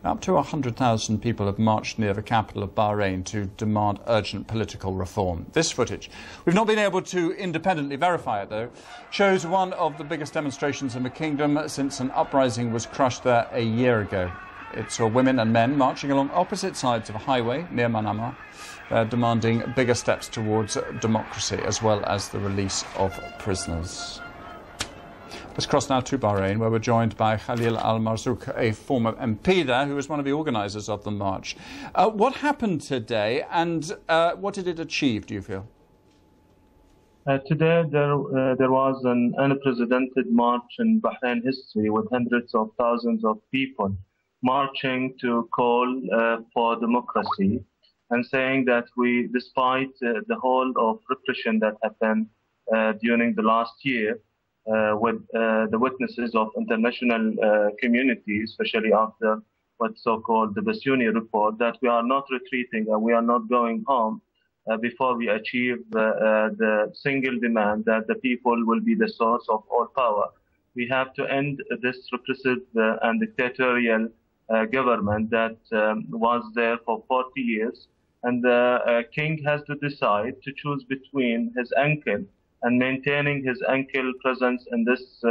Up to 100,000 people have marched near the capital of Bahrain to demand urgent political reform. This footage, we've not been able to independently verify it though, shows one of the biggest demonstrations in the kingdom since an uprising was crushed there a year ago. It saw women and men marching along opposite sides of a highway near Manama, demanding bigger steps towards democracy as well as the release of prisoners. Let's cross now to Bahrain, where we're joined by Khalil Al-Marzooq, a former MP there, who was one of the organisers of the march. What happened today, and what did it achieve, do you feel? Today there was an unprecedented march in Bahrain history with hundreds of thousands of people marching to call for democracy and saying that despite the whole of repression that happened during the last year, with the witnesses of international community, especially after what's so-called the Basuni report, that we are not retreating and we are not going home before we achieve the single demand that the people will be the source of all power. We have to end this repressive and dictatorial government that was there for 40 years. And the king has to decide to choose between his uncle and maintaining his uncle presence in this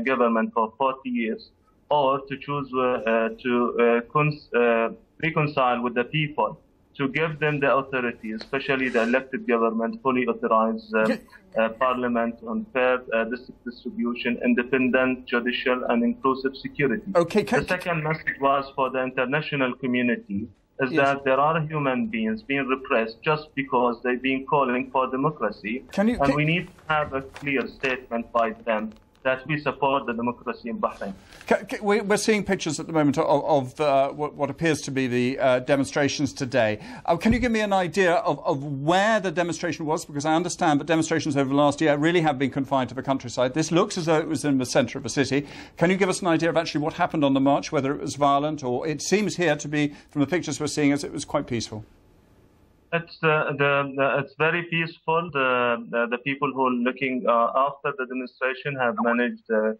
government for 40 years, or to choose to reconcile with the people, to give them the authority, especially the elected government, fully authorized parliament on fair distribution, independent judicial and inclusive security. Okay, the second message was for the international community, is that there are human beings being repressed just because they've been calling for democracy. And we need to have a clear statement by them that we support the democracy in Bahrain. We're seeing pictures at the moment of what appears to be the demonstrations today. Can you give me an idea of where the demonstration was? Because I understand that demonstrations over the last year really have been confined to the countryside. This looks as though it was in the centre of the city. Can you give us an idea of actually what happened on the march, whether it was violent, or it seems here to be, from the pictures we're seeing, as it was quite peaceful? It's very peaceful. The people who are looking after the demonstration have managed a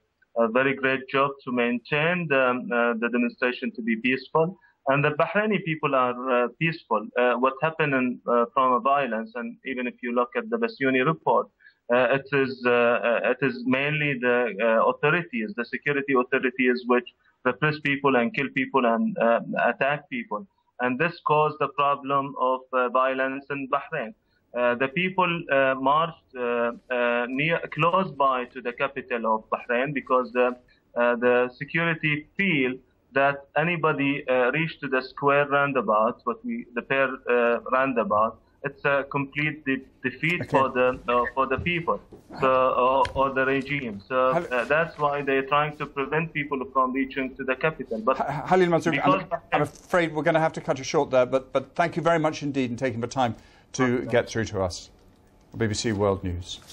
very great job to maintain the demonstration to be peaceful. And the Bahraini people are peaceful. What happened from violence, and even if you look at the Basuni report, it is mainly the authorities, the security authorities, which repress people and kill people and attack people. And this caused the problem of violence in Bahrain. The people marched close by to the capital of Bahrain because the security feel that anybody reached to the square roundabout, the pair roundabout, it's a complete defeat for the people, or the regime. So that's why they're trying to prevent people from reaching to the capital. But Khalil Al-Marzooq, I'm afraid we're going to have to cut you short there. But thank you very much indeed in taking the time to get through to us. BBC World News.